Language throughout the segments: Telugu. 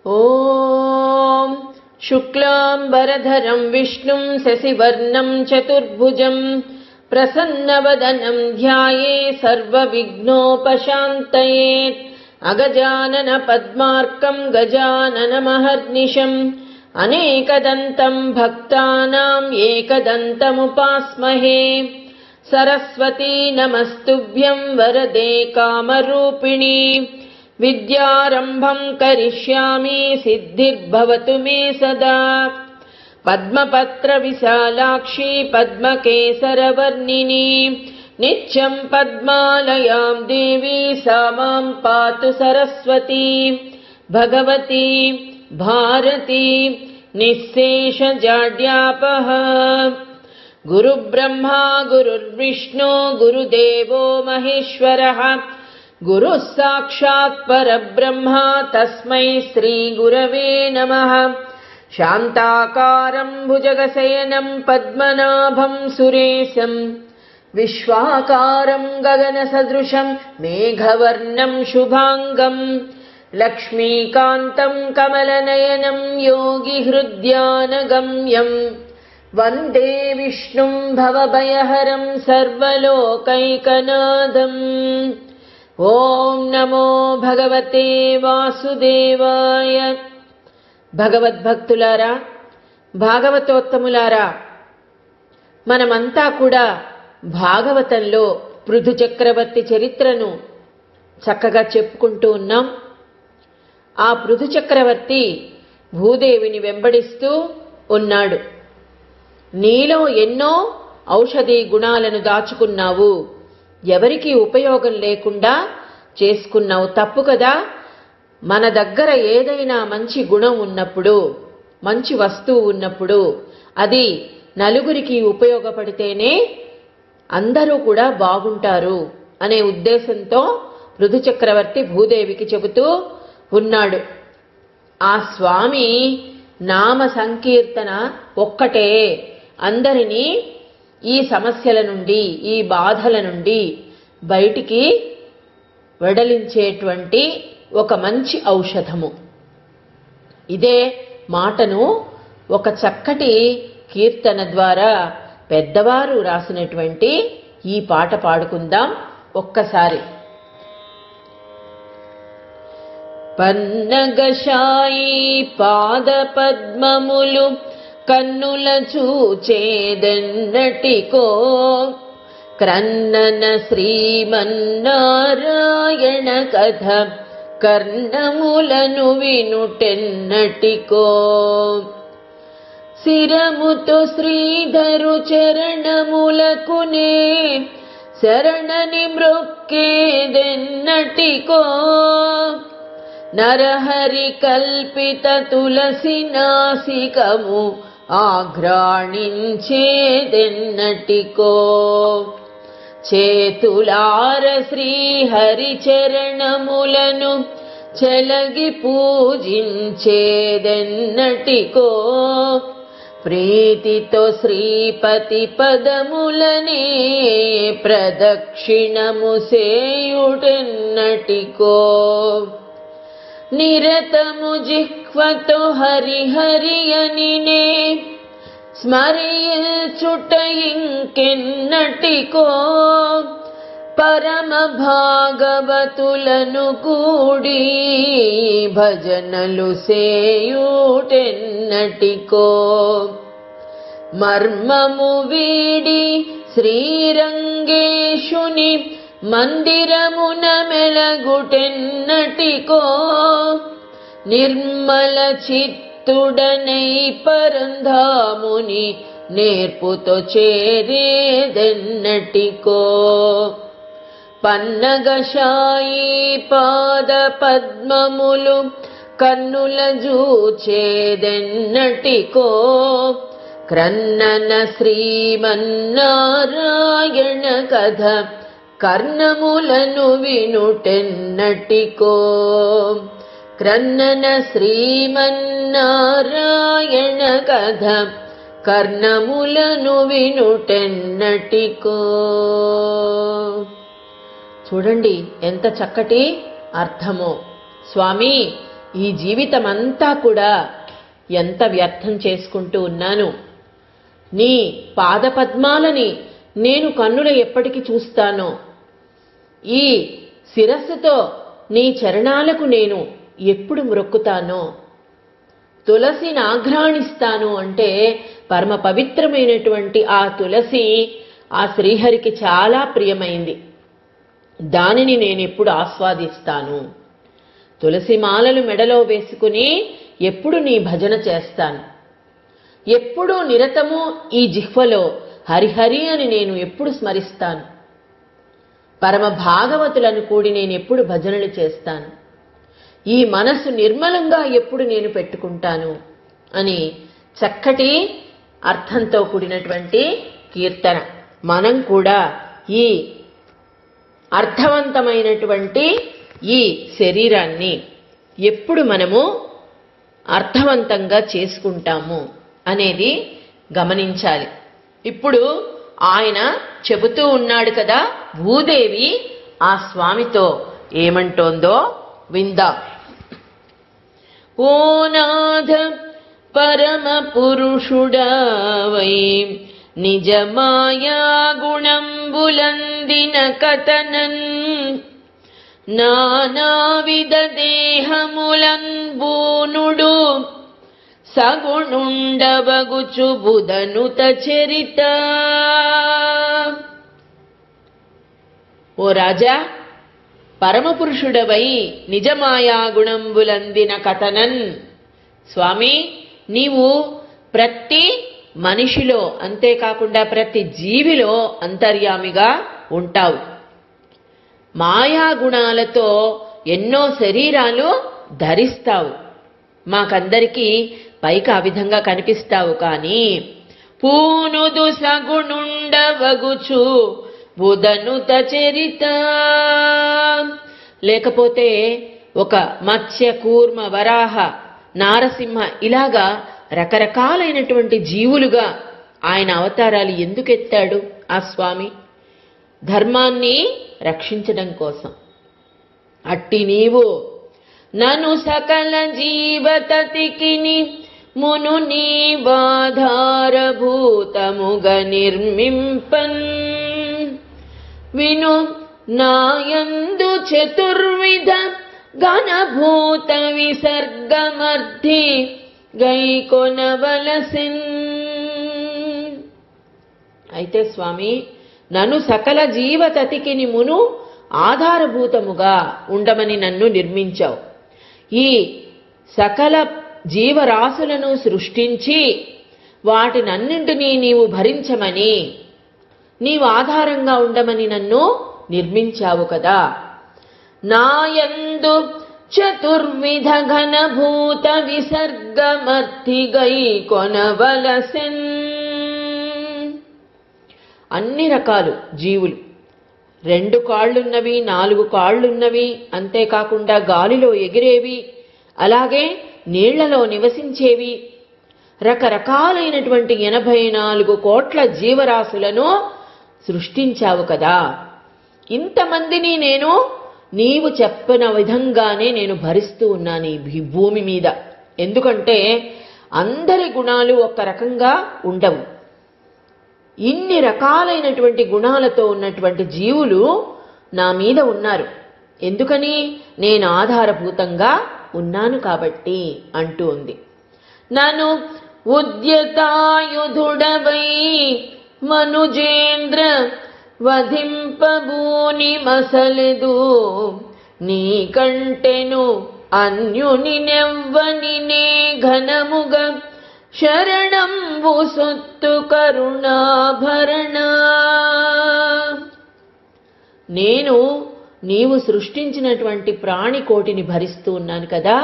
ఓం శుక్లాంబరధరం విష్ణుం శశివర్ణం చతుర్భుజం ప్రసన్నవదనం ధ్యాయే సర్వవిఘ్నోపశాంతయే అగజానన పద్మార్కం గజాననమహర్నిశం అనేకదంతం భక్తానాం ఏకదంతముపాస్మహే సరస్వతీ నమస్తుభ్యం వరదే కామరూపిణి విద్యారంభం కరిష్యామి సిద్ధిర్భవతు మే సదా పద్మపత్ర విశాలాక్షి పద్మకేసరవర్ణిని నిత్యం పద్మాలయాం దేవి సా మాం పాతు సరస్వతి భగవతి భారతి నిశ్శేషజాడ్యాపః గురుబ్రహ్మా గురుర్విష్ణు గురుదేవో మహేశ్వరః గురుః సాక్షాత్ పరబ్రహ్మ తస్మై శ్రీ గురవే నమః శాంతాకారం భుజగశయనం పద్మనాభం సురేశం విశ్వాకారం గగనసదృశం మేఘవర్ణం శుభాంగం లక్ష్మీకాంతం కమలనయనం యోగిహృద్యానగమ్యం వందే విష్ణుం భవభయహరం సర్వలోకైకనాథం. ఓం నమో భగవతే వాసుదేవాయ. భగవద్భక్తులారా, భాగవతోత్తములారా, మనమంతా కూడా భాగవతంలో పృథు చక్రవర్తి చరిత్రను చక్కగా చెప్పుకుంటూ ఉన్నాం. ఆ పృథు చక్రవర్తి భూదేవిని వెంబడిస్తూ ఉన్నాడు. నీలో ఎన్నో ఔషధీ గుణాలను దాచుకున్నావు, ఎవరికీ ఉపయోగం లేకుండా చేసుకున్నావు, తప్పు కదా. మన దగ్గర ఏదైనా మంచి గుణం ఉన్నప్పుడు, మంచి వస్తువు ఉన్నప్పుడు అది నలుగురికి ఉపయోగపడితేనే అందరూ కూడా బాగుంటారు అనే ఉద్దేశంతో పృథు చక్రవర్తి భూదేవికి చెబుతూ ఉన్నాడు. ఆ స్వామి నామ సంకీర్తన ఒక్కటే అందరినీ ఈ సమస్యల నుండి, ఈ బాధల నుండి బయటికి వెడలించేటువంటి ఒక మంచి ఔషధము. ఇదే మాటను ఒక చక్కటి కీర్తన ద్వారా పెద్దవారు రాసినటువంటి ఈ పాట పాడుకుందాం ఒక్కసారి. పన్నగశాయి పాద పద్మములు కన్నుల చూచేదెన్నటికో, క్రన్నన శ్రీమన్నారాయణ కథ కర్ణములను వినుటెన్నటికో, శిరముతో శ్రీధరు చరణములకునే శరణని మ్రొక్కేదెన్నటికో, నరహరి కల్పిత తులసి నాసికము ఆఘ్రాణించేదెన్నటికో, చేతులార శ్రీహరి చరణములను చెలగి పూజించేదెన్నటికో, ప్రీతితో శ్రీపతి పదములనే ప్రదక్షిణము సేయుటెన్నటికో, నిరతము జిహ్వతో హరిహరి అనినే స్మరించుట ఇంకెన్నటికో, పరమ భాగవతులను కూడి భజనలు సేయుటెన్నటికో, మర్మము వీడి శ్రీరంగేశుని మందిరమున మెలగుటెన్నటికో, నిర్మల చిత్తుడనై పరంధాముని నేర్పుతో చేరేదెన్నటికో, పన్నగశాయి పాద పద్మములు కన్నుల జూచేదెన్నటికో, క్రన్నన శ్రీమన్నారాయణ కథ కర్ణములను వినుటెన్నటికో, క్రన్నన శ్రీమన్నారాయణ కథ కర్ణములను వినుటెన్నటికో. చూడండి ఎంత చక్కటి అర్థమో. స్వామి, ఈ జీవితమంతా కూడా ఎంత వ్యర్థం చేసుకుంటూ ఉన్నాను. నీ పాదపద్మాలని నేను కన్నుల ఎప్పటికి చూస్తానో, ఈ శిరస్సుతో నీ చరణాలకు నేను ఎప్పుడు మ్రొక్కుతానో, తులసిని ఆఘ్రాణిస్తాను అంటే పరమ పవిత్రమైనటువంటి ఆ తులసి ఆ శ్రీహరికి చాలా ప్రియమైంది. దానిని నేను ఎప్పుడు ఆస్వాదిస్తాను. తులసి మాలలు మెడలో వేసుకుని ఎప్పుడు నీ భజన చేస్తాను. ఎప్పుడూ నిరతము ఈ జిహ్వలో హరిహరి అని నేను ఎప్పుడు స్మరిస్తాను. పరమ భాగవతులను కూడి నేను ఎప్పుడు భజనలు చేస్తాను. ఈ మనసు నిర్మలంగా ఎప్పుడు నేను పెట్టుకుంటాను అని చక్కటి అర్థంతో కూడినటువంటి కీర్తన. మనం కూడా ఈ అర్థవంతమైనటువంటి ఈ శరీరాన్ని ఎప్పుడు మనము అర్థవంతంగా చేసుకుంటాము అనేది గమనించాలి. ఇప్పుడు ఆయన చెబుతూ ఉన్నాడు కదా, భూదేవి ఆ స్వామితో ఏమంటోందో విందాం. ఓ నాథ పరమ పురుషుడవై నిజమాయా గుణంబులందిన కథనన్ నానావిధ దేహములన్ బూనుడు సగుణుండవగుచు బుధనుత చరిత. ఓ రాజా, పరమపురుషుడవై నిజమాయా గుణంబులందిన కథనన్, స్వామి నీవు ప్రతి మనిషిలో అంతేకాకుండా ప్రతి జీవిలో అంతర్యామిగా ఉంటావు. మాయా గుణాలతో ఎన్నో శరీరాలు ధరిస్తావు. మాకందరికీ పైకి ఆ విధంగా కనిపిస్తావు. కానీ పూనుదు సగుణుండవగుచు బుధనుత చరిత, లేకపోతే ఒక మత్స్య కూర్మ వరాహ నారసింహ ఇలాగా రకరకాలైనటువంటి జీవులుగా ఆయన అవతారాలు ఎందుకు ఎత్తాడు ఆ స్వామి? ధర్మాన్ని రక్షించడం కోసం. అట్టి నీవు నను సకల జీవతతికిని మును నీవాధారభూతముగ నిర్మింపన్ విను నాయందు చతుర్విధ ఘనభూత విసర్గమర్థి గైకొనవలసిన్. అయితే స్వామి, నన్ను సకల జీవతతికిని మును ఆధారభూతముగా ఉండమని నన్ను నిర్మించావు. ఈ సకల జీవరాశులను సృష్టించి వాటినన్నింటినీ నీవు భరించమని, నీవు ఆధారంగా ఉండమని నన్ను నిర్మించావు కదా. నాయందు చతుర్విధ ఘనభూత విసర్గమర్థి గైకొనవలసిన్. అన్ని రకాలు జీవులు, 2 కాళ్ళున్నవి, 4 కాళ్ళున్నవి, అంతేకాకుండా గాలిలో ఎగిరేవి, అలాగే నీళ్లలో నివసించేవి, రకరకాలైనటువంటి 84 కోట్ల జీవరాశులను సృష్టించావు కదా. ఇంతమందిని నేను నీవు చెప్పిన విధంగానే నేను భరిస్తూ ఉన్నాను ఈ భూమి మీద. ఎందుకంటే అందరి గుణాలు ఒక రకంగా ఉండవు. ఇన్ని రకాలైనటువంటి గుణాలతో ఉన్నటువంటి జీవులు నా మీద ఉన్నారు. ఎందుకని? నేను ఆధారభూతంగా ఉన్నాను కాబట్టి అంటూ ఉంది. నన్ను ఉద్యతాయుధుడవై మనుజేంద్ర వధింపబూని మసలెదు నీకంటెను అన్యుని నెవ్వని నే ఘనముగ శరణంబు సొత్తు కరుణాభరణ. నేను నీవు సృష్టించినటువంటి ప్రాణికోటిని భరిస్తూ ఉన్నాను కదా.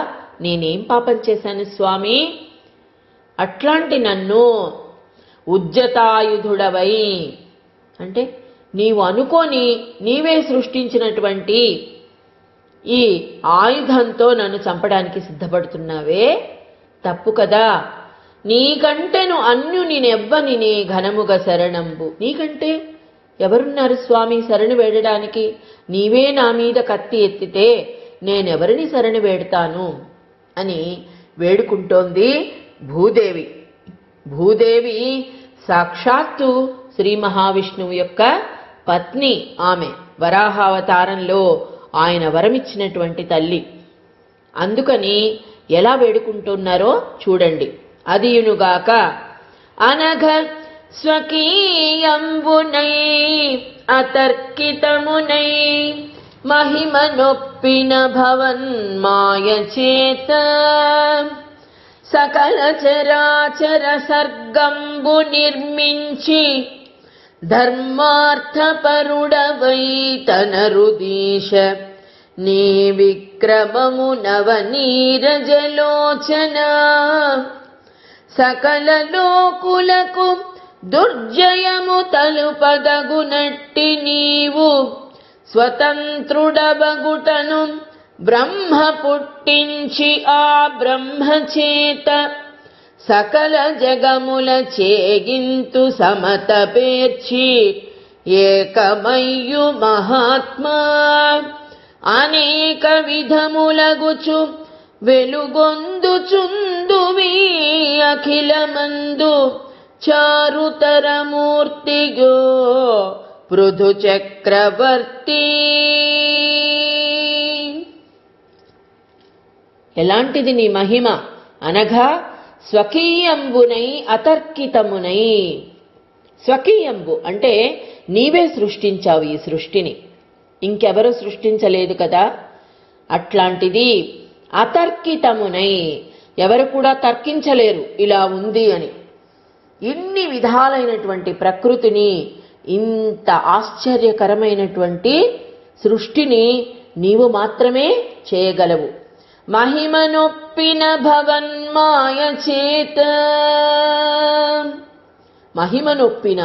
నేనేం పాపం చేశాను స్వామి? అట్లాంటి నన్ను ఉజ్జతాయుధుడవై అంటే నీవు అనుకోని నీవే సృష్టించినటువంటి ఈ ఆయుధంతో నన్ను చంపడానికి సిద్ధపడుతున్నావే, తప్పు కదా. నీకంటేను అన్యుని నెవ్వని నే ఘనముగా శరణంబు. నీకంటే ఎవరున్నారు స్వామి శరణు వేడడానికి? నీవే నా మీద కత్తి ఎత్తితే నేనెవరిని శరణు వేడతాను అని వేడుకుంటోంది భూదేవి. భూదేవి సాక్షాత్తు శ్రీ మహావిష్ణువు యొక్క పత్ని. ఆమె వరాహావతారంలో ఆయన వరమిచ్చినటువంటి తల్లి. అందుకని ఎలా వేడుకుంటున్నారో చూడండి. అదియునుగాక అనఘ స్వకీయంబునై అతర్కితమునై మహిమనొప్పిన భవన్మాయ చేత సకల చరాచర సర్గంబు నిర్మించి ధర్మార్థపరుడవై తనరుదీశ నీ విక్రమము నవనీరజలోచన సకల లోకులకు దుర్జయము తలుపదగునట్టి నీవు స్వతంత్రుడబగుటను బ్రహ్మ పుట్టించి ఆ బ్రహ్మ చేత సకల జగముల చేగింతు సమత పేర్చి ఏకమయ్యు మహాత్మా అనేక విధములగుచు వెలుగొందుచుందువీ అఖిలమందు చారుతరమూర్తిగో పృథు చక్రవర్తి. ఎలాంటిది నీ మహిమ అనగా స్వకీయంబునై అతర్కితమునై. స్వకీయంబు అంటే నీవే సృష్టించావు ఈ సృష్టిని, ఇంకెవరూ సృష్టించలేదు కదా. అట్లాంటిది అతర్కితమునై, ఎవరు కూడా తర్కించలేరు ఇలా ఉంది అని. ఇన్ని విధాలైనటువంటి ప్రకృతిని, ఇంత ఆశ్చర్యకరమైనటువంటి సృష్టిని నీవు మాత్రమే చేయగలవు. మహిమనొప్పిన భవన్మాయ చేత, మహిమనొప్పిన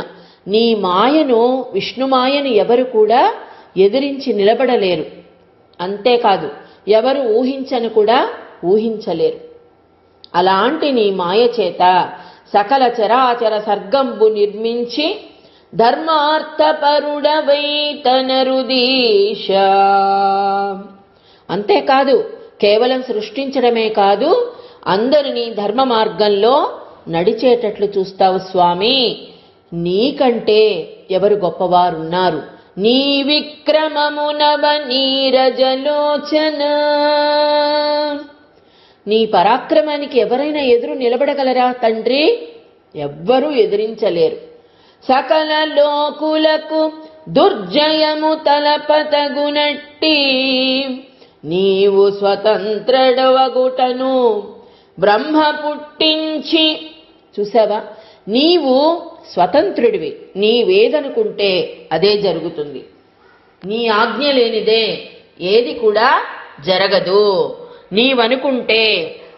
నీ మాయను, విష్ణుమాయను ఎవరు కూడా ఎదిరించి నిలబడలేరు. అంతేకాదు ఎవరు ఊహించను కూడా ఊహించలేరు. అలాంటి నీ మాయ చేత సకల చరాచర సర్గంబు నిర్మించి ధర్మార్థపరుడవై తనరుదీశ. అంతేకాదు కేవలం సృష్టించడమే కాదు, అందరినీ ధర్మ మార్గంలో నడిచేటట్లు చూస్తావు స్వామి. నీకంటే ఎవరు గొప్పవారున్నారు. నీ విక్రమము నవనీరజలోచన, నీ పరాక్రమానికి ఎవరైనా ఎదురు నిలబడగలరా తండ్రి? ఎవ్వరూ ఎదిరించలేరు. సకల లోకులకు దుర్జయము తలపతగునట్టి నీవు స్వతంత్రుడవగుటను బ్రహ్మ పుట్టించి. చూసావా, నీవు స్వతంత్రుడివి. నీవేదనుకుంటే అదే జరుగుతుంది. నీ ఆజ్ఞ లేనిదే ఏది కూడా జరగదు. నీవనుకుంటే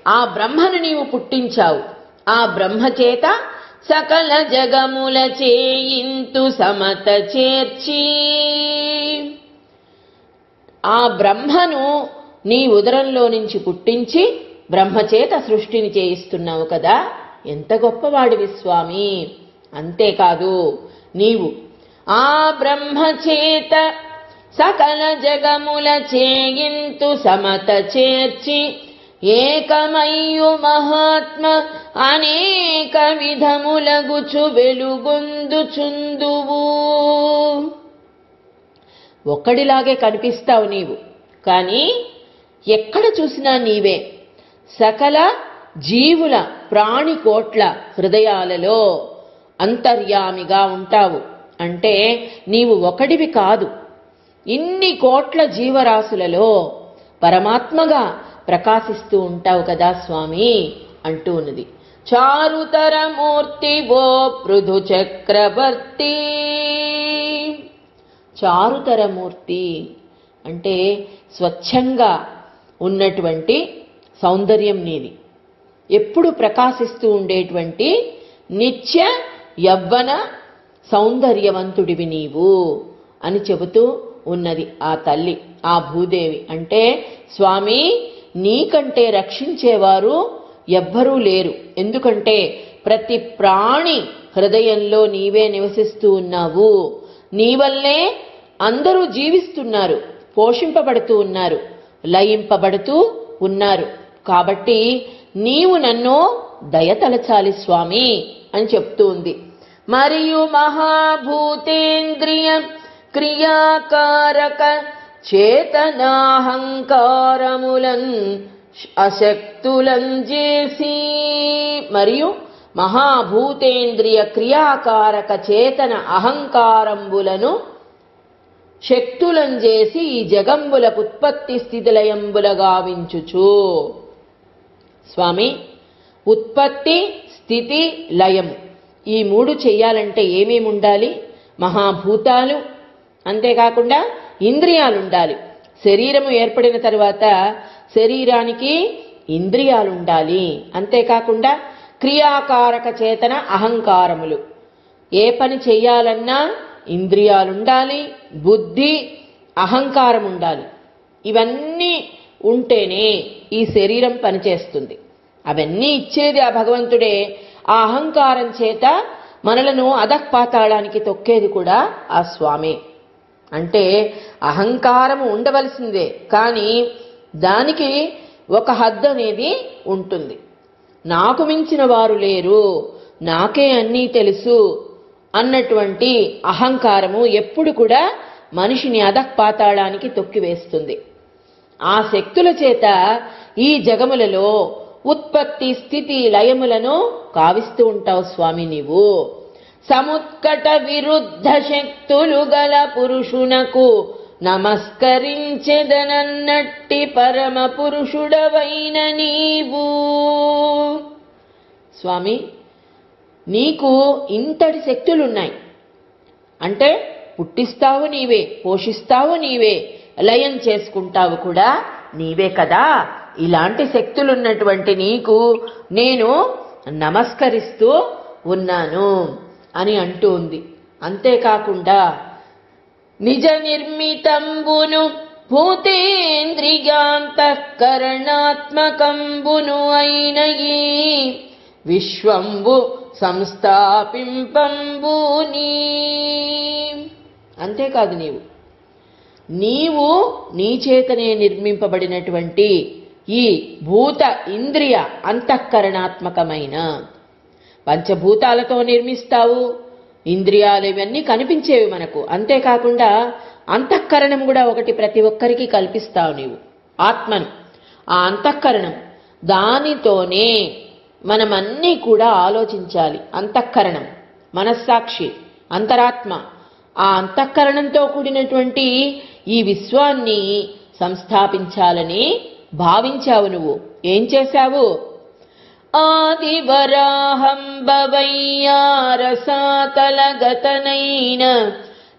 ఆ బ్రహ్మను నీవు పుట్టించావు. ఆ బ్రహ్మ చేత సకల జగముల చేయింతు సమత చేర్చి, ఆ బ్రహ్మను నీ ఉదరంలో నుంచి పుట్టించి బ్రహ్మచేత సృష్టిని చేయిస్తున్నావు కదా. ఎంత గొప్పవాడివి స్వామి. అంతేకాదు నీవు ఆ బ్రహ్మచేత సకల జగముల చేయింతు సమత చేర్చి ఏకమయ్యు మహాత్మ అనేక విధములగుచు వెలుగొందుచుందువు. ఒక్కడిలాగే కనిపిస్తావు నీవు, కానీ ఎక్కడ చూసినా నీవే. సకల జీవుల ప్రాణికోట్ల హృదయాలలో అంతర్యామిగా ఉంటావు. అంటే నీవు ఒకడివి కాదు, ఇన్ని కోట్ల జీవరాశులలో పరమాత్మగా ప్రకాశిస్తూ ఉంటావు కదా స్వామి అంటూ ఉన్నది. చారుతరమూర్తి ఓ పృథు చక్రవర్తి. చారుతరమూర్తి అంటే స్వచ్ఛంగా ఉన్నటువంటి సౌందర్యం నీది, ఎప్పుడు ప్రకాశిస్తూ ఉండేటువంటి నిత్య యవ్వన సౌందర్యవంతుడివి నీవు అని చెబుతూ ఉన్నది ఆ తల్లి, ఆ భూదేవి. అంటే స్వామి, నీకంటే రక్షించేవారు ఎవ్వరూ లేరు. ఎందుకంటే ప్రతి ప్రాణి హృదయంలో నీవే నివసిస్తూ ఉన్నావు. నీ వల్లే అందరూ జీవిస్తున్నారు, పోషింపబడుతూ ఉన్నారు, లయింపబడుతూ ఉన్నారు. కాబట్టి నీవు నన్ను దయతలచాలి స్వామి అని చెప్తూ ఉంది. మరియు మహాభూతేంద్రియ క్రియాకారక చేతనాహంకారములన్ అశక్తులం చేసి, మరియు మహాభూతేంద్రియ క్రియాకారక చేతన అహంకారంబులను శక్తులం చేసి ఈ జగంబులకు ఉత్పత్తి స్థితి లయంబుల గావించుచు. స్వామి, ఉత్పత్తి స్థితి లయము ఈ మూడు చెయ్యాలంటే ఏమేమి ఉండాలి? మహాభూతాలు, అంతేకాకుండా ఇంద్రియాలు ఉండాలి. శరీరము ఏర్పడిన తరువాత శరీరానికి ఇంద్రియాలు ఉండాలి. అంతేకాకుండా క్రియాకారక చేతన అహంకారములు, ఏ పని చెయ్యాలన్నా ఇంద్రియాలుండాలి, బుద్ధి అహంకారం ఉండాలి. ఇవన్నీ ఉంటేనే ఈ శరీరం పనిచేస్తుంది. అవన్నీ ఇచ్చేది ఆ భగవంతుడే. ఆ అహంకారం చేత మనలను అధఃపాతాళానికి తొక్కేది కూడా ఆ స్వామి. అంటే అహంకారము ఉండవలసిందే, కానీ దానికి ఒక హద్దు అనేది ఉంటుంది. నాకు మించిన వారు లేరు, నాకే అన్నీ తెలుసు అన్నటువంటి అహంకారము ఎప్పుడు కూడా మనిషిని అధఃపాతాళానికి తొక్కివేస్తుంది. ఆ శక్తుల చేత ఈ జగములలో ఉత్పత్తి స్థితి లయములను కావిస్తూ ఉంటావు స్వామి నీవు. సముత్కట విరుద్ధ శక్తులు గల పురుషునకు నమస్కరించెదనన్నట్టి పరమ పురుషుడవైన నీవు. స్వామి, నీకు ఇంతటి శక్తులున్నాయి అంటే పుట్టిస్తావు నీవే, పోషిస్తావు నీవే, లయం చేసుకుంటావు కూడా నీవే కదా. ఇలాంటి శక్తులున్నటువంటి నీకు నేను నమస్కరిస్తూ ఉన్నాను అని అంటూ ఉంది. అంతేకాకుండా నిజ నిర్మితంబును భూతేంద్రియాంతఃకరణాత్మకంబును అయిన ఈ విశ్వంబు సంస్థాపింపంబుని. అంతేకాదు, నీవు నీ చేతనే నిర్మింపబడినటువంటి ఈ భూత ఇంద్రియ అంతఃకరణాత్మకమైన పంచభూతాలతో నిర్మిస్తావు. ఇంద్రియాలు ఇవన్నీ కనిపించేవి మనకు. అంతేకాకుండా అంతఃకరణం కూడా ఒకటి ప్రతి ఒక్కరికి కల్పిస్తావు నీవు, ఆత్మను. ఆ అంతఃకరణం దానితోనే మనమన్నీ కూడా ఆలోచించాలి. అంతఃకరణం, మనస్సాక్షి, అంతరాత్మ. ఆ అంతఃకరణంతో కూడినటువంటి ఈ విశ్వాన్ని సంస్థాపించాలని భావించావు నువ్వు. ఏం చేశావు? ఆది వరాహంబవయ్యారసాతలగతనైన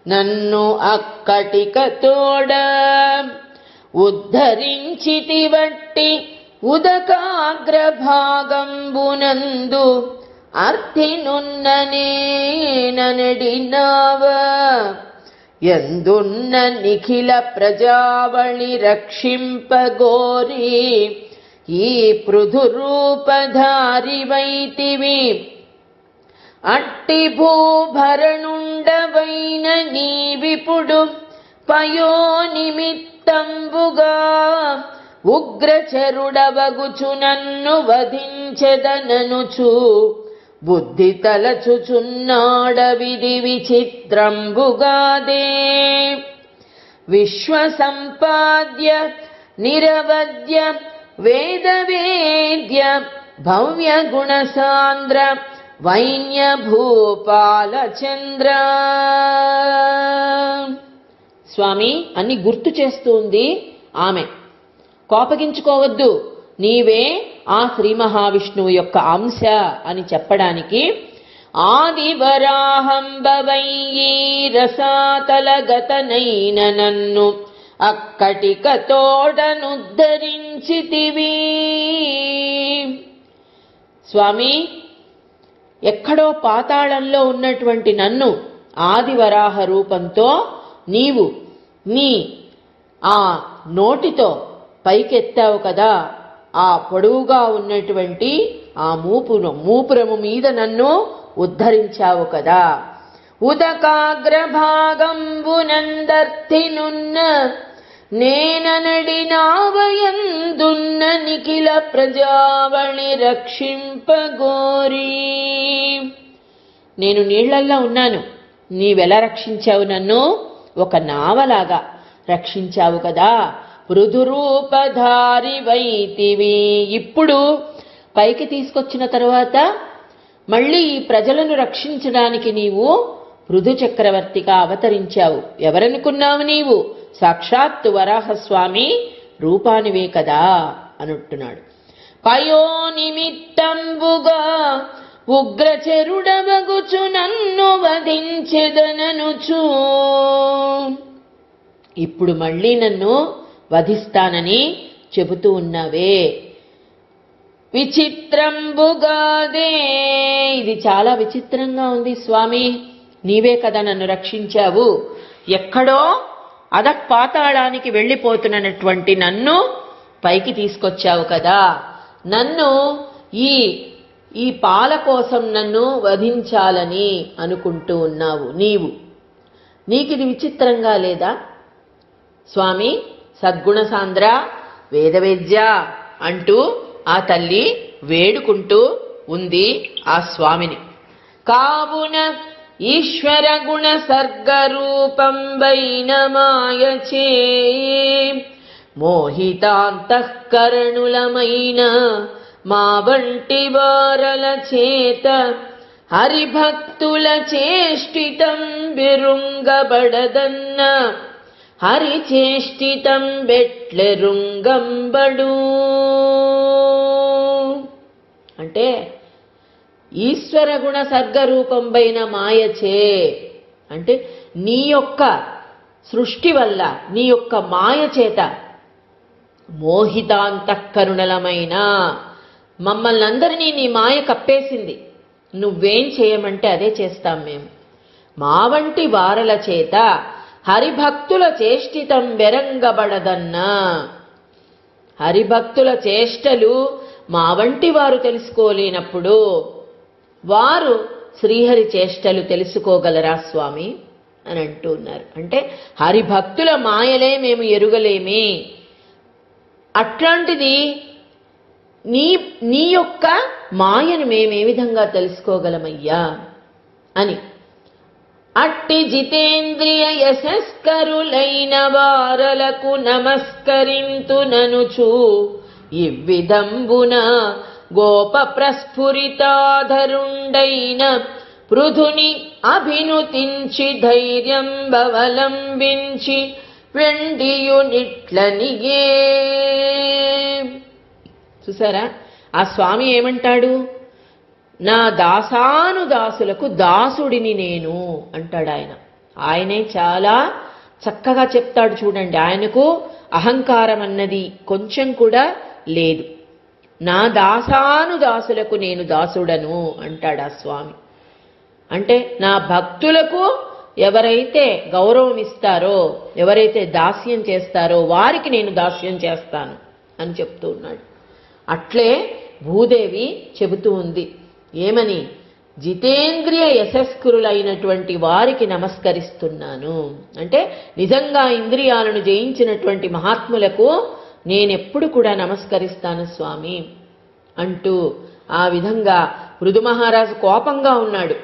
నన్ను అక్కటికతోడ ఉద్ధరించితివట్టి ఉదకాగ్రభాగంబునందు అర్థినున్ననేనడినావ ఎందున్న నిఖిల ప్రజావళి రక్షింపగోరి ఈ పృథురూపధారివైతివి. అట్టి భూభరణుండవైన నీవిపుడు పయోనిమిత్తంబుగా ఉగ్రచరుడవగుచు నన్ను వధించెదననుచు బుద్ధి తలచుచున్నాడవిది విచిత్రంబుగాదే. విశ్వసంపాద్య నిరవద్య వేదవేద్య భవ్య గుణసాంద్ర వైన్య భూపాలచంద్ర. స్వామి అన్ని గుర్తు చేస్తుంది ఆమె. కోపగించుకోవద్దు, నీవే ఆ శ్రీ మహావిష్ణువు యొక్క అంశ అని చెప్పడానికి ఆది వరాహంబవయ్యీ రసాతలగతనైన నన్ను అక్కటిక తోడనుద్ధరించితివి. స్వామి, ఎక్కడో పాతాళంలో ఉన్నటువంటి నన్ను ఆదివరాహ రూపంతో నీవు నీ ఆ నోటితో పైకెత్తావు కదా. ఆ పొడవుగా ఉన్నటువంటి ఆ మూపురము మీద నన్ను ఉద్ధరించావు కదా. ఉదకాగ్రభాగంబునందర్థినున్న నేననడి నావయందున్న నిఖిల ప్రజావళి రక్షింపగోరి. నేను నీళ్లల్లో ఉన్నాను, నీవెలా రక్షించావు నన్ను? ఒక నావలాగా రక్షించావు కదా. పృథురూపధారి వైతివి. ఇప్పుడు పైకి తీసుకొచ్చిన తరువాత మళ్ళీ ఈ ప్రజలను రక్షించడానికి నీవు పృథు చక్రవర్తిగా అవతరించావు. ఎవరనుకున్నావు నీవు? సాక్షాత్తు వరాహస్వామి రూపానివే కదా అనుంటున్నాడు. పయోనిమిత్తంబుగా ఉగ్రచరుడవగుచు నన్ను వధించెదననుచు. ఇప్పుడు మళ్ళీ నన్ను వధిస్తానని చెబుతూ ఉన్నావే. విచిత్రంబుగాదే. ఇది చాలా విచిత్రంగా ఉంది స్వామి. నీవే కదా నన్ను రక్షించావు. ఎక్కడో అధపాతాళానికి వెళ్ళిపోతున్నటువంటి నన్ను పైకి తీసుకొచ్చావు కదా. నన్ను ఈ పాల కోసం నన్ను వధించాలని అనుకుంటూ ఉన్నావు నీవు. నీకిది విచిత్రంగా లేదా స్వామి? సద్గుణ సాంద్ర వేదవేద్య అంటూ ఆ తల్లి వేడుకుంటూ ఉంది ఆ స్వామిని. కావున ఈశ్వర గుణ సర్గరూపం వైన మాయచే మోహితాంతఃకరణులమైన మా వంటి వారల చేత హరిభక్తుల చేష్టితం బిరుంగబడదన్న హరిచేష్టితం బెట్లెరుంగంబడు. అంటే ఈశ్వర గుణ సర్గరూపంపైన మాయచే అంటే నీ యొక్క సృష్టి వల్ల, నీ యొక్క మాయ చేత మోహితాంతఃకరుణలమైన మమ్మల్ని అందరినీ నీ మాయ కప్పేసింది. నువ్వేం చేయమంటే అదే చేస్తాం మేము. మా వంటి వారల చేత హరిభక్తుల చేష్టితం వెరంగబడదన్నా. హరిభక్తుల చేష్టలు మా వంటి వారు తెలుసుకోలేనప్పుడు వారు శ్రీహరి చేష్టలు తెలుసుకోగలరా స్వామి అని అంటూ ఉన్నారు. అంటే హరిభక్తుల మాయలే మేము ఎరుగలేమి. అట్లాంటిది నీ యొక్క మాయను మేమే విధంగా తెలుసుకోగలమయ్యా అని. అట్టి జితేంద్రియ యశస్కరులైన వారలకు నమస్కరింతుననుచు ఇవ్విధంబున గోప ప్రస్ఫురితాధరుండైన పృథుని అభినుతించి ధైర్యం బవలంబించి వెండియునిట్లనిగే. చూసారా ఆ స్వామి ఏమంటాడు? నా దాసానుదాసులకు దాసుడిని నేను అంటాడు ఆయన. ఆయనే చాలా చక్కగా చెప్తాడు చూడండి. ఆయనకు అహంకారం అన్నది కొంచెం కూడా లేదు. నా దాసానుదాసులకు నేను దాసుడను అంటాడు ఆ స్వామి. అంటే నా భక్తులకు ఎవరైతే గౌరవం ఇస్తారో, ఎవరైతే దాస్యం చేస్తారో వారికి నేను దాస్యం చేస్తాను అని చెప్తూ ఉన్నాడు. అట్లే భూదేవి చెబుతూ ఉంది. ఏమని? జితేంద్రియ యశస్కరులైనటువంటి వారికి నమస్కరిస్తున్నాను. అంటే నిజంగా ఇంద్రియాలను జయించినటువంటి మహాత్ములకు నేనెప్పుడు కూడా నమస్కరిస్తాను స్వామి అంటూ ఆ విధంగా పృథు మహారాజు కోపంగా ఉన్నాడు.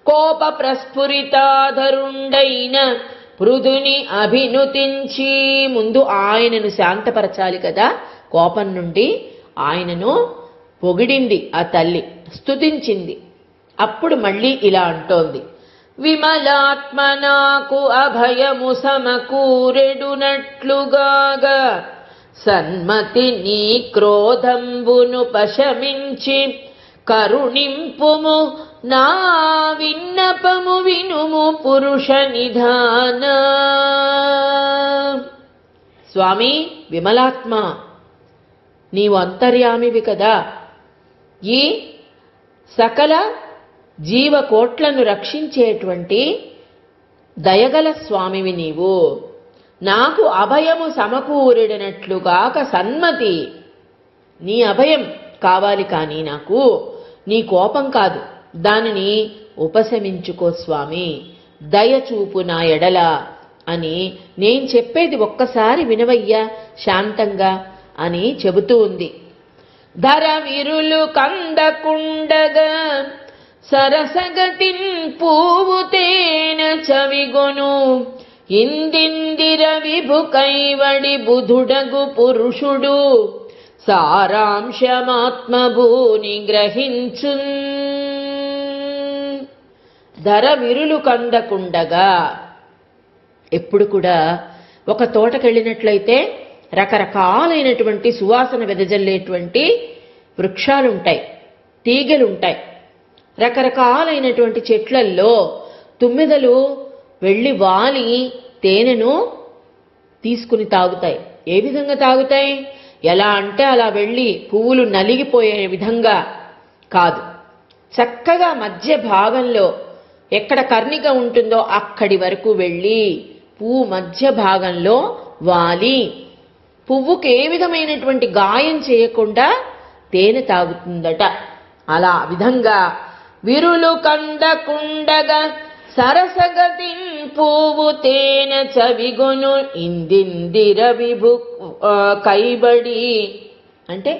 కోప ప్రస్ఫురితాధరుండైన పృథుని అభినుతించి, ముందు ఆయనను శాంతపరచాలి కదా. కోపం నుండి ఆయనను పొగిడింది ఆ తల్లి, స్తుతించింది. అప్పుడు మళ్ళీ ఇలా అంటోంది. విమలాత్మ నాకు అభయము సమకూరెడునట్లుగాగా సన్మతి నీ క్రోధంబును పశమించి కరుణింపుము నా విన్నపము వినుము పురుష నిధాన. స్వామి విమలాత్మ, నీవు అంతర్యామివి కదా. ఈ సకల జీవకోట్లను రక్షించేటువంటి దయగల స్వామివి నీవు. నాకు అభయము సమకూరినట్లుగాక సన్మతి, నీ అభయం కావాలి కానీ నాకు నీ కోపం కాదు. దానిని ఉపశమించుకో స్వామి. దయచూపు నా ఎడల అని నేను చెప్పేది ఒక్కసారి వినవయ్యా శాంతంగా అని చెబుతూ ఉంది. ధర విరులు కందకుండగా సరసగతిన్ పూవు తేన చవిగొను ఇందిందిర విభు కైవడి బుధుడగు పురుషుడు సారాంశమాత్మభూని గ్రహించు. ధర విరులు కందకుండగా, ఎప్పుడు కూడా ఒక తోటకెళ్ళినట్లయితే రకరకాలైనటువంటి సువాసన వెదజల్లేటువంటి వృక్షాలుంటాయి, తీగలుంటాయి. రకరకాలైనటువంటి చెట్లల్లో తుమ్మెదలు వెళ్ళి వాలి తేనెను తీసుకుని తాగుతాయి. ఏ విధంగా తాగుతాయి? ఎలా అంటే అలా వెళ్ళి పువ్వులు నలిగిపోయే విధంగా కాదు, చక్కగా మధ్య భాగంలో ఎక్కడ కర్ణిక ఉంటుందో అక్కడి వరకు వెళ్ళి పువ్వు మధ్య భాగంలో వాలి పువ్వుకి ఏ విధమైనటువంటి గాయం చేయకుండా తేనె తాగుతుందట. అలా విధంగా విరులు కందకుండగా సరసగతిన్ పువ్వు తేనె చవిగొను ఇందిందిర విభు కైబడి, అంటే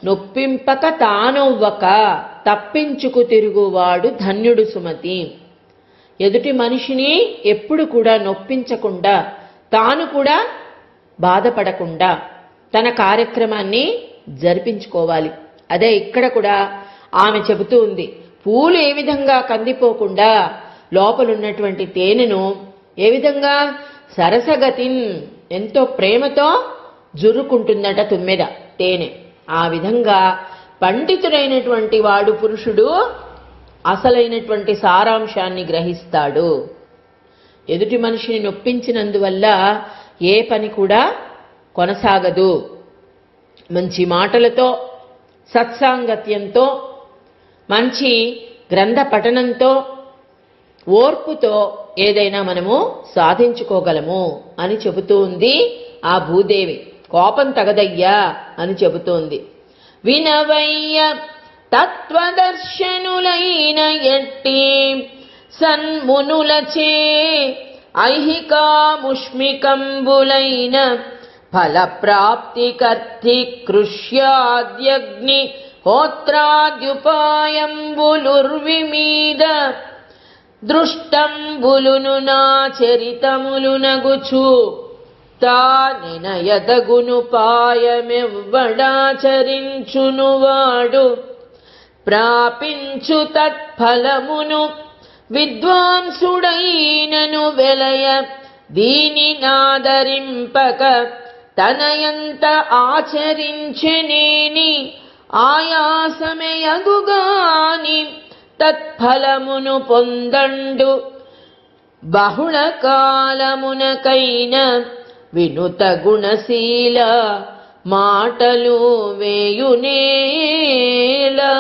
నొప్పింపక తానొవ్వక తప్పించుకు తిరుగువాడు ధన్యుడు సుమతి. ఎదుటి మనిషిని ఎప్పుడు కూడా నొప్పించకుండా, తాను కూడా బాధపడకుండా తన కార్యక్రమాన్ని జరిపించుకోవాలి. అదే ఇక్కడ కూడా ఆమె చెబుతూ ఉంది. పూలు ఏ విధంగా కందిపోకుండా లోపలున్నటువంటి తేనెను ఏ విధంగా సరసగతిన్ ఎంతో ప్రేమతో జుర్రుకుంటుందట తుమ్మెద తేనె. ఆ విధంగా పండితుడైనటువంటి వాడు పురుషుడు అసలైనటువంటి సారాంశాన్ని గ్రహిస్తాడు. ఎదుటి మనిషిని నొప్పించినందువల్ల ఏ పని కూడా కొనసాగదు. మంచి మాటలతో, సత్సాంగత్యంతో, మంచి గ్రంథ పఠనంతో, ఓర్పుతో ఏదైనా మనము సాధించుకోగలము అని చెబుతూ ఉంది ఆ భూదేవి. కోపం తగదయ్యా అని చెబుతోంది. వినవయ్య తత్వదర్శనులైన ఎట్టి సన్మునులచే ఐహికాముష్మికంబులైన ఫలప్రాప్తి కర్తి కృష్యాద్యగ్ని హోత్రాద్యుపాయంబులుర్విమీద దృష్టంబులును నా చరితములునగుచు తానెనయదగును పాయమెవ్వడాచరించునువాడు ప్రాపించు తత్ఫలమును విద్వాంసుడైనను వెలయ దీని నాదరింపక తనయంత ఆచరించెనేని ఆయాసమయగుగాని తత్ఫలమును పొందండు బహుళ కాలమునకైన వినుత గుణశీల మాటలు వేయునేలా.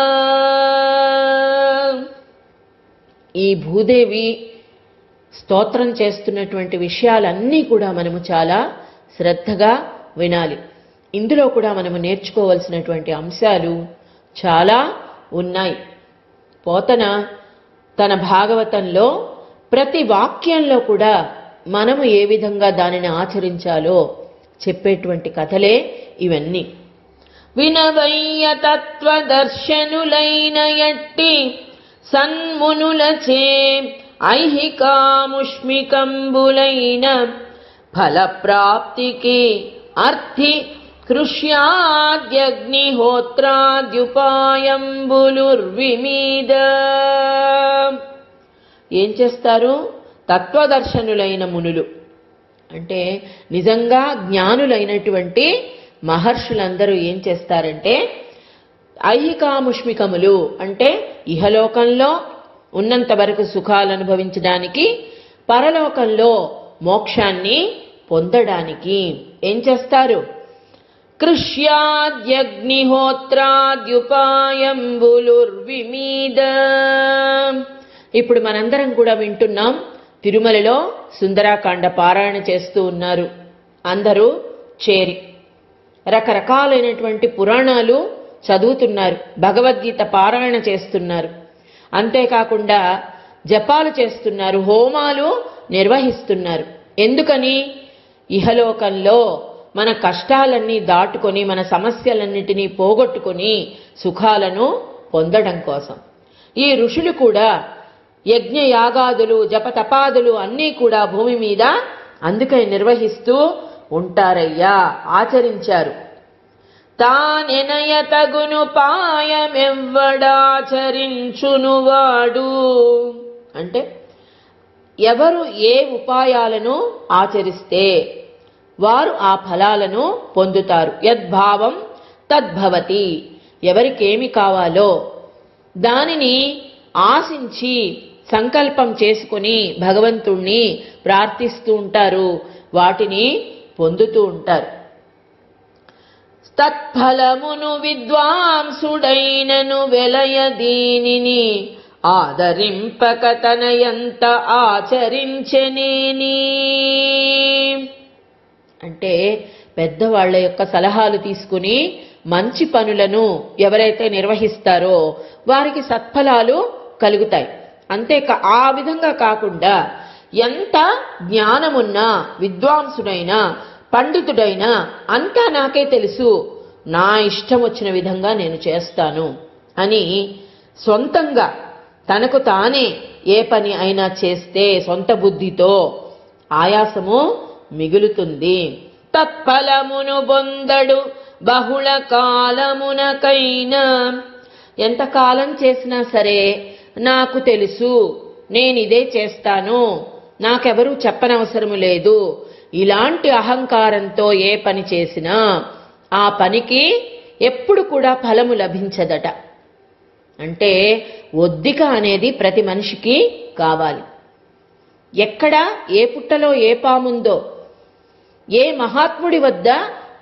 ఈ భూదేవి స్తోత్రం చేస్తున్నటువంటి విషయాలన్నీ కూడా మనము చాలా శ్రద్ధగా వినాలి. ఇందులో కూడా మనము నేర్చుకోవలసినటువంటి అంశాలు చాలా ఉన్నాయి. పోతన తన భాగవతంలో ప్రతి వాక్యంలో కూడా మనము ఏ విధంగా దానిని ఆచరించాలో చెప్పేటువంటి కథలే ఇవన్నీ. వినవయ్య తత్వదర్శనులైన ఎట్టి సన్మునులచే ఐహికాముష్మికంబులైన ఫలప్రాప్తికి అర్థి కృష్యాద్యగ్నిహోత్రాద్యుపాయంబులుర్విమీద. ఏం చేస్తారు? తత్వదర్శనులైన మునులు అంటే నిజంగా జ్ఞానులైనటువంటి మహర్షులందరూ ఏం చేస్తారంటే ఐహికాముష్మికములు అంటే ఇహలోకంలో ఉన్నంత వరకు సుఖాలు అనుభవించడానికి, పరలోకంలో మోక్షాన్ని పొందడానికి ఏం చేస్తారు? కృష్యాద్యగ్నిహోత్రాద్యుపాయంబులుర్విమీద. ఇప్పుడు మనందరం కూడా వింటున్నాం, తిరుమలలో సుందరాకాండ పారాయణ చేస్తూ ఉన్నారు అందరూ చేరి. రకరకాలైనటువంటి పురాణాలు చదువుతున్నారు, భగవద్గీత పారాయణ చేస్తున్నారు. అంతేకాకుండా జపాలు చేస్తున్నారు, హోమాలు నిర్వహిస్తున్నారు. ఎందుకని? ఇహలోకంలో మన కష్టాలన్నీ దాటుకొని, మన సమస్యలన్నిటినీ పోగొట్టుకొని సుఖాలను పొందడం కోసం. ఈ ఋషులు కూడా యజ్ఞ యాగాదులు, జపతపాదులు అన్నీ కూడా భూమి మీద అందుకని నిర్వహిస్తూ ఉంటారయ్యా, ఆచరించారు. తానెనయతగును పాయమెవ్వడాచరించునువాడు అంటే ఎవరు ఏ ఉపాయాలను ఆచరిస్తే వారు ఆ ఫలాలను పొందుతారు. యద్భావం తద్భవతి. ఎవరికేమి కావాలో దానిని ఆశించి సంకల్పం చేసుకుని భగవంతుణ్ణి ప్రార్థిస్తూ ఉంటారు, వాటిని పొందుతూ ఉంటారు. తత్ఫలమును విద్వాంసుడైనను వెలయ దీనిని ఆదరింపక తనయంత ఆచరించనేని. అంటే పెద్దవాళ్ల యొక్క సలహాలు తీసుకుని మంచి పనులను ఎవరైతే నిర్వహిస్తారో వారికి సత్ఫలాలు కలుగుతాయి. ఆ విధంగా కాకుండా ఎంత జ్ఞానమున్నా, విద్వాంసుడైనా, పండితుడైనా అంతా నాకే తెలుసు, నా ఇష్టం వచ్చిన విధంగా నేను చేస్తాను అని సొంతంగా తనకు తానే ఏ పని అయినా చేస్తే సొంత బుద్ధితో ఆయాసము మిగులుతుంది. తత్ఫలమును బొందడు బహుళ కాలమునకైనా. ఎంతకాలం చేసినా సరే నాకు తెలుసు, నేనిదే చేస్తాను, నాకెవరూ చెప్పనవసరము లేదు, ఇలాంటి అహంకారంతో ఏ పని చేసినా ఆ పనికి ఎప్పుడు కూడా ఫలము లభించదట. అంటే ఒద్దిక అనేది ప్రతి మనిషికి కావాలి. ఎక్కడ ఏ పుట్టలో ఏ పాముందో, ఏ మహాత్ముడి వద్ద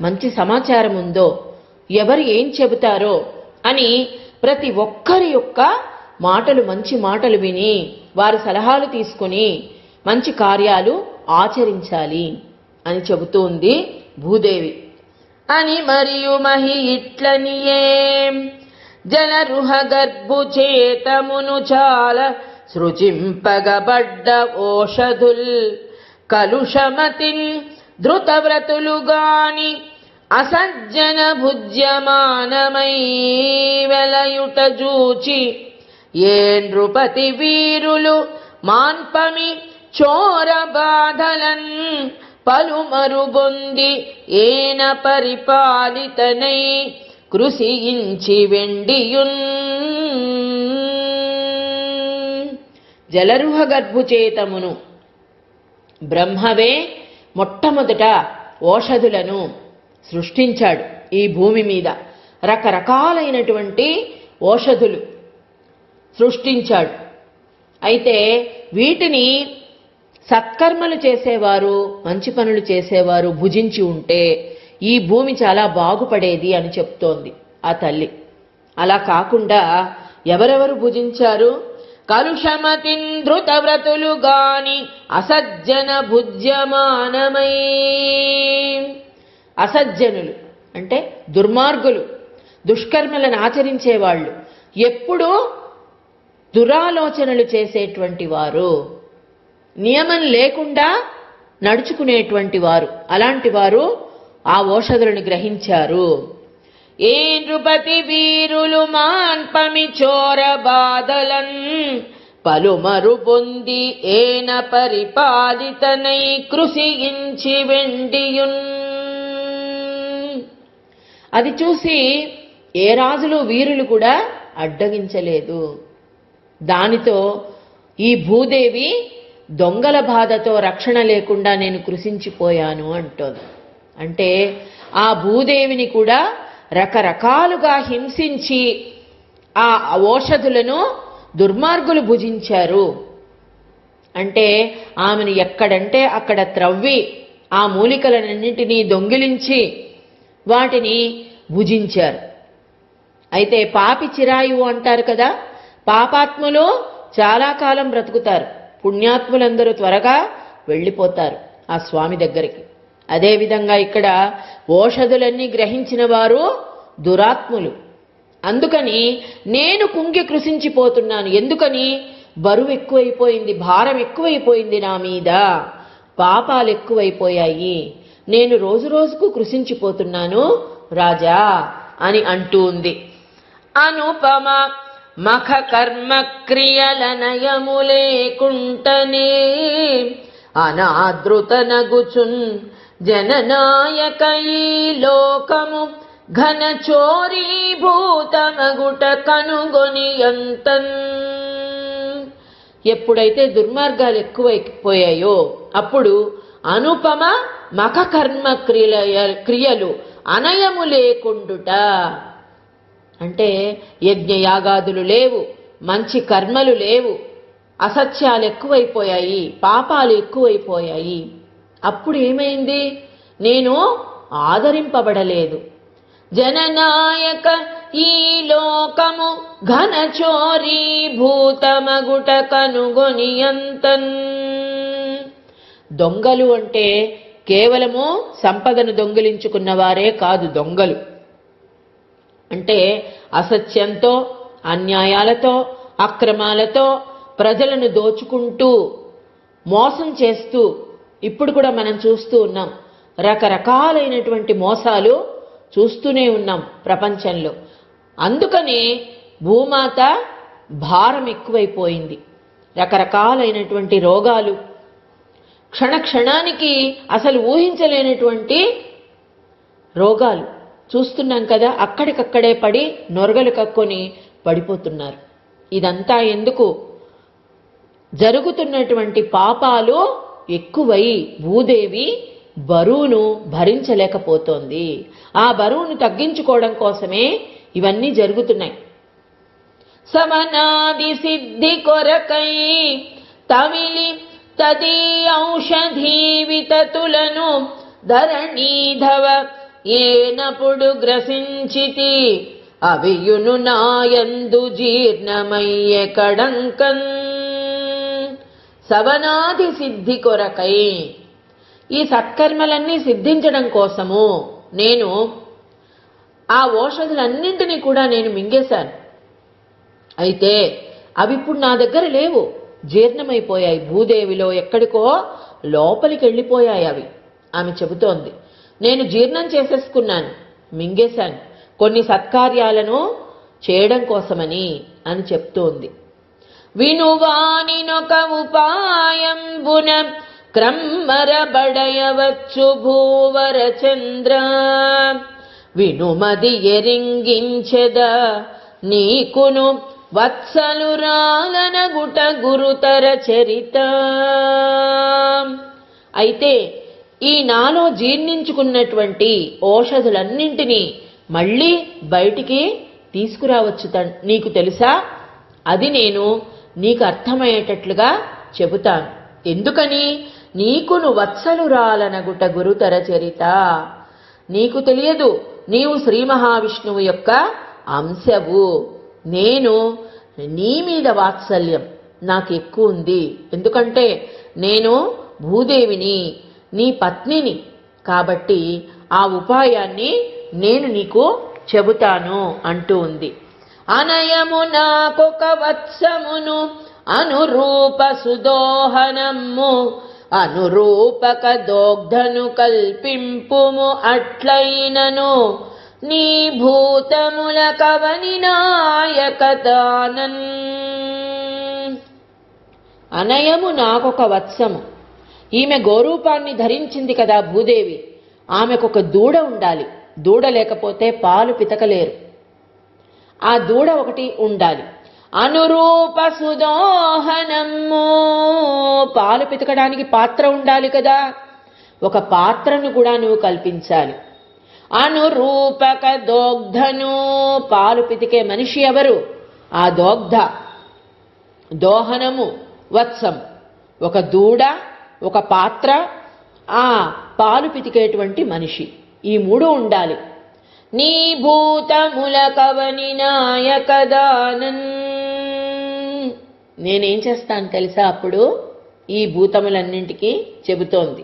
మంచి సమాచారం ఉందో, ఎవరు ఏం చెబుతారో అని ప్రతి ఒక్కరి యొక్క మాటలు, మంచి మాటలు విని వారి సలహాలు తీసుకుని మంచి కార్యాలు ఆచరించాలి అని చెబుతోంది భూదేవి. అని మరియు మహి ఇట్లనియే జలరుహ గర్భు చేతమును చాలా సృజింపగబడ్డ ఓషధుల్ కలుషమతిన్ ధృతవ్రతులుగాని అసజ్జన భుజ్యమానమై వెలయుట జూచి ఏ నృపతి వీరులు మాన్పమి చోర బాధలన్ పలుమరు బొంది ఏన పరిపాలితనై కృషించి వెండియున్. జలరుహ గర్భుచేతమును బ్రహ్మవే మొట్టమొదట ఓషధులను సృష్టించాడు ఈ భూమి మీద. రకరకాలైనటువంటి ఓషధులు సృష్టించాడు. అయితే వీటిని సత్కర్మలు చేసేవారు, మంచి పనులు చేసేవారు భుజించి ఉంటే ఈ భూమి చాలా బాగుపడేది అని చెప్తోంది ఆ తల్లి. అలా కాకుండా ఎవరెవరు భుజించారు? కలుషమతిన్ ధృతవ్రతులు గాని అసజ్జన భుజ్యమానమై. అసజ్జనులు అంటే దుర్మార్గులు, దుష్కర్మలను ఆచరించేవాళ్ళు, ఎప్పుడూ దురాలోచనలు చేసేటువంటి వారు, నియమం లేకుండా నడుచుకునేటువంటి వారు, అలాంటి వారు ఆ ఓషధులను గ్రహించారు. ఏ నృపతి వీరులు మాన్పమి చోర బాధలన్ పలుమరు పొంది ఏన పరిపాలితనై కృషించి వెండియున్. అది చూసి ఏ రాజులు వీరులు కూడా అడ్డగించలేదు. దానితో ఈ భూదేవి దొంగల బాధతో రక్షణ లేకుండా నేను కృషించిపోయాను అంటోంది. అంటే ఆ భూదేవిని కూడా రకరకాలుగా హింసించి ఆ ఓషధులను దుర్మార్గులు భుజించారు. అంటే ఆమెను ఎక్కడంటే అక్కడ త్రవ్వి ఆ మూలికలన్నింటినీ దొంగిలించి వాటిని భుజించారు. అయితే పాపి చిరాయువు అంటారు కదా, పాపాత్ములు చాలా కాలం బ్రతుకుతారు, పుణ్యాత్ములందరూ త్వరగా వెళ్ళిపోతారు ఆ స్వామి దగ్గరికి. అదేవిధంగా ఇక్కడ ఓషధులన్నీ గ్రహించిన వారు దురాత్ములు. అందుకని నేను కుంగి కృషించిపోతున్నాను. ఎందుకని? బరువు ఎక్కువైపోయింది, భారం ఎక్కువైపోయింది నా మీద, పాపాలు ఎక్కువైపోయాయి, నేను రోజు రోజుకు కృషించిపోతున్నాను రాజా అని అంటూ ఉంది. అనుపమ మఖ కర్మ క్రియలనయము లేకుంటనే అనాదృతనగుచున్ జననాయక ఈ లోకము ఘన చోరీభూతమగుట కనుగొని ఎంతన్. ఎప్పుడైతే దుర్మార్గాలు ఎక్కువైపోయాయో అప్పుడు అనుపమ మఖ కర్మ క్రియలు అనయము లేకుండుట, అంటే యజ్ఞయాగాదులు లేవు, మంచి కర్మలు లేవు, అసత్యాలు ఎక్కువైపోయాయి, పాపాలు ఎక్కువైపోయాయి. అప్పుడు ఏమైంది? నేను ఆదరింపబడలేదు. జననాయక ఈ లోకము ఘన చోరీభూతమగుట కనుగొని ఎంతన్. దొంగలు అంటే కేవలము సంపదను దొంగిలించుకున్న వారే కాదు దొంగలు. అంటే అసత్యంతో, అన్యాయాలతో, అక్రమాలతో ప్రజలను దోచుకుంటూ, మోసం చేస్తూ, ఇప్పుడు కూడా మనం చూస్తూ ఉన్నాం. రకరకాలైనటువంటి మోసాలు చూస్తూనే ఉన్నాం ప్రపంచంలో. అందుకనే భూమాత భారం ఎక్కువైపోయింది. రకరకాలైనటువంటి రోగాలు, క్షణక్షణానికి అసలు ఊహించలేనటువంటి రోగాలు చూస్తున్నాం కదా. అక్కడికక్కడే పడి నొరగలు కక్కొని పడిపోతున్నారు. ఇదంతా ఎందుకు? జరుగుతున్నటువంటి పాపాలు ఎక్కువై భూదేవి బరువును భరించలేకపోతోంది. ఆ బరువును తగ్గించుకోవడం కోసమే ఇవన్నీ జరుగుతున్నాయి. సమనాది సిద్ధి కొరకై తమిలి తది ఔషధీ వితతులను ధరణీధవ ఏనపుడు గ్రసించితి అవియును నాయందు జీర్ణమయ్య కడంకన్. సవనాది సిద్ధి కొరకై, ఈ సత్కర్మలన్నీ సిద్ధించడం కోసము నేను ఆ ఔషధులన్నింటినీ కూడా నేను మింగేశాను. అయితే అవి ఇప్పుడు నా దగ్గర లేవు, జీర్ణమైపోయాయి. భూదేవిలో ఎక్కడికో లోపలికి వెళ్ళిపోయాయి అవి. ఆమె చెబుతోంది, నేను జీర్ణం చేసేసుకున్నాను, మింగేశాను కొన్ని సత్కార్యాలను చేయడం కోసమని అని చెప్తోంది. వినువానినొక ఉపాయంబున క్రమ్మర బడయవచ్చు భూవర చంద్ర, వినుమది ఎరింగించెద నీకును వత్సలురాలనగుట గురుతర చరిత. అయితే ఈ నాలో జీర్ణించుకున్నటువంటి ఔషధులన్నింటినీ మళ్ళీ బయటికి తీసుకురావచ్చు నీకు తెలుసా? అది నేను నీకు అర్థమయ్యేటట్లుగా చెబుతాను. ఎందుకని? నీకును వత్సలురాలనగుట గురుతర చరిత. నీకు తెలియదు, నీవు శ్రీ మహావిష్ణువు యొక్క అంశవు. నేను నీ మీద వాత్సల్యం నాకు ఎక్కువ ఉంది. ఎందుకంటే నేను భూదేవిని, నీ పత్నిని. కాబట్టి ఆ ఉపాయాన్ని నేను నీకు చెబుతాను అంటూ ఉంది. అనయము నాకొక వత్సమును అనురూప సుదోహనమ్ము అనురూపక దోగ్ధను కల్పింపుము అట్లైనను నీ భూతముల కవని నాయకతానన్. అనయము నాకొక వత్సము. ఈమె గోరూపాన్ని ధరించింది కదా భూదేవి. ఆమెకొక దూడ ఉండాలి. దూడ లేకపోతే పాలు పితకలేరు. ఆ దూడ ఒకటి ఉండాలి. అనురూప సుదోహనమ్ము, పాలు పితకడానికి పాత్ర ఉండాలి కదా. ఒక పాత్రను కూడా నువ్వు కల్పించాలి. అనురూపక దోగ్ధను, పాలు పితికే మనిషి ఎవరు? ఆ దోగ్ధ. దోహనము వత్సం, ఒక దూడ, ఒక పాత్ర, ఆ పాలు పితికేటువంటి మనిషి. ఈ మూడు ఉండాలి. నీ భూతముల కవని నాయకదానన్. నేనేం చేస్తాను తెలుసా? అప్పుడు ఈ భూతములన్నింటికి చెబుతోంది.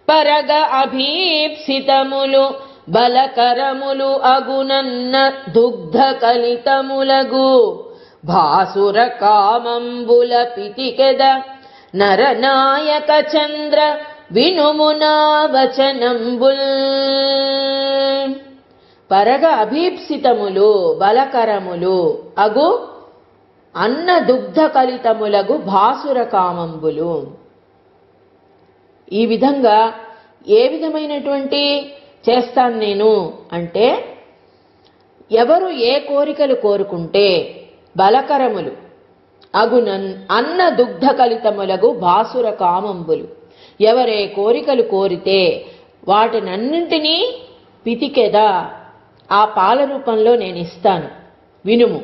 పరగ అభీప్సితములు బలకరములు అగునన్న దుగ్ధ కలితములగు భాసుర కామంబుల పితికెద నరనాయక చంద్ర వినుమునా వచనంబుల్. పరగ అభీప్సితములు బలకరములు అగు అన్న దుగ్ధ కలితములగు భాసుర కామంబులు. ఈ విధంగా ఏ విధమైనటువంటి చేస్తాను నేను అంటే, ఎవరు ఏ కోరికలు కోరుకుంటే బలకరములు అగునన్ అన్న దుగ్ధ కలితములగు భాసుర కామంబులు, ఎవరే కోరికలు కోరితే వాటినన్నింటినీ పితికెదా ఆ పాల రూపంలో నేను ఇస్తాను, వినుము.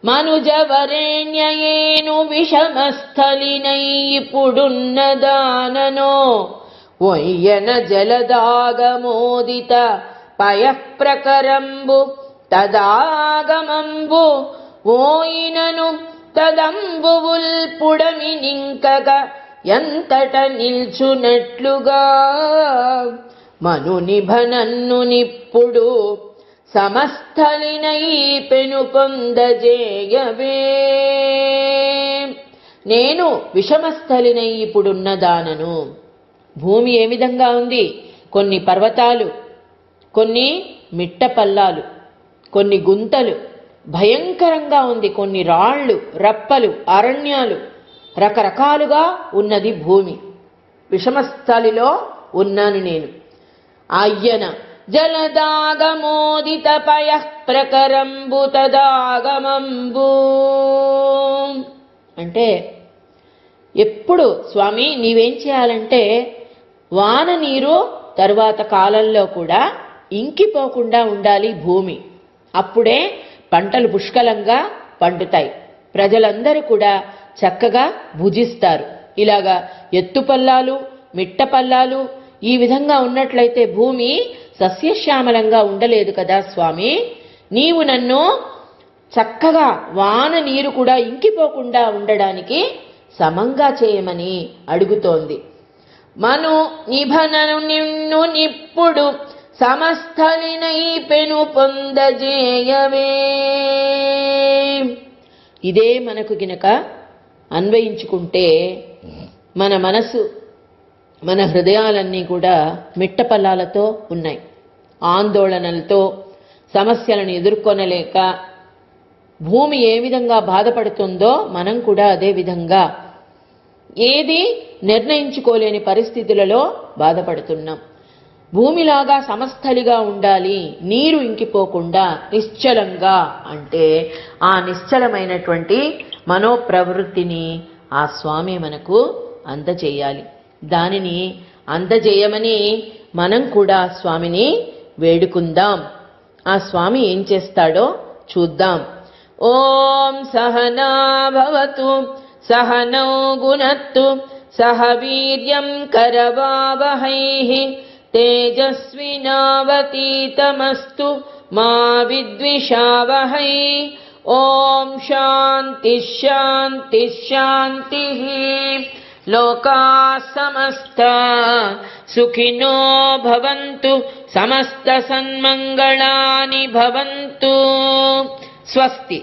మనుజవరేణ్యయేను విషమస్థలినై ఇప్పుడున్నదాననో ఒయ్యన జలదాగమోదిత పయఃప్రకరంబు తదాగమంబు ఓయినను తదంబువుల్ పుడమి నింకగ ఎంతట నిల్చునట్లుగా మనునిభనన్ను నిప్పుడు సమస్థలినై పెను పొందజేయవే. నేను విషమస్థలినై ఇప్పుడున్నదానను. భూమి ఏ విధంగా ఉంది? కొన్ని పర్వతాలు, కొన్ని మిట్ట పల్లాలు, కొన్ని గుంతలు, భయంకరంగా ఉంది. కొన్ని రాళ్ళు, రప్పలు, అరణ్యాలు, రకరకాలుగా ఉన్నది భూమి. విషమస్థలిలో ఉన్నాను నేను. అయ్యన జలదాగమోదిత పయఃప్రకరంబు తదాగమంబు అంటే, ఎప్పుడు స్వామి నీవేం చేయాలంటే వాన నీరు తరువాత కాలంలో కూడా ఇంకిపోకుండా ఉండాలి భూమి. అప్పుడే పంటలు పుష్కలంగా పండుతాయి, ప్రజలందరూ కూడా చక్కగా భుజిస్తారు. ఇలాగా ఎత్తుపల్లాలు, మిట్టపల్లాలు ఈ విధంగా ఉన్నట్లయితే భూమి సస్యశ్యామలంగా ఉండలేదు కదా స్వామి. నీవు నన్ను చక్కగా వాన నీరు కూడా ఇంకిపోకుండా ఉండడానికి సమంగా చేయమని అడుగుతోంది. మను నిభనను నిన్ను నిప్పుడు సమస్థలినై పెను పొందజేయవే. ఇదే మనకు గినక అన్వయించుకుంటే మన మనసు, మన హృదయాలన్నీ కూడా మిట్టపల్లాలతో ఉన్నాయి. ఆందోళనలతో సమస్యలను ఎదుర్కొనలేక భూమి ఏ విధంగా బాధపడుతుందో మనం కూడా అదే విధంగా ఏది నిర్ణయించుకోలేని పరిస్థితులలో బాధపడుతున్నాం. భూమిలాగా సమస్థలిగా ఉండాలి, నీరు ఇంకిపోకుండా నిశ్చలంగా అంటే ఆ నిశ్చలమైనటువంటి మనోప్రవృత్తిని ఆ స్వామి మనకు అందజేయాలి. దానిని అందజేయమని మనం కూడా స్వామిని వేడుకుందాం. ఆ స్వామి ఏం చేస్తాడో చూద్దాం. ఓం సహనా భవతు సహనౌ గుణత్తు సహ వీర్యం కరవావహైః తేజస్వినావతీతమస్తు మా విద్విషావహై. ఓం శాంతి శాంతి శాంతి. లోకాః సమస్తాః సుఖినో భవంతు, సమస్త సన్మంగళాని భవంతు. స్వస్తి.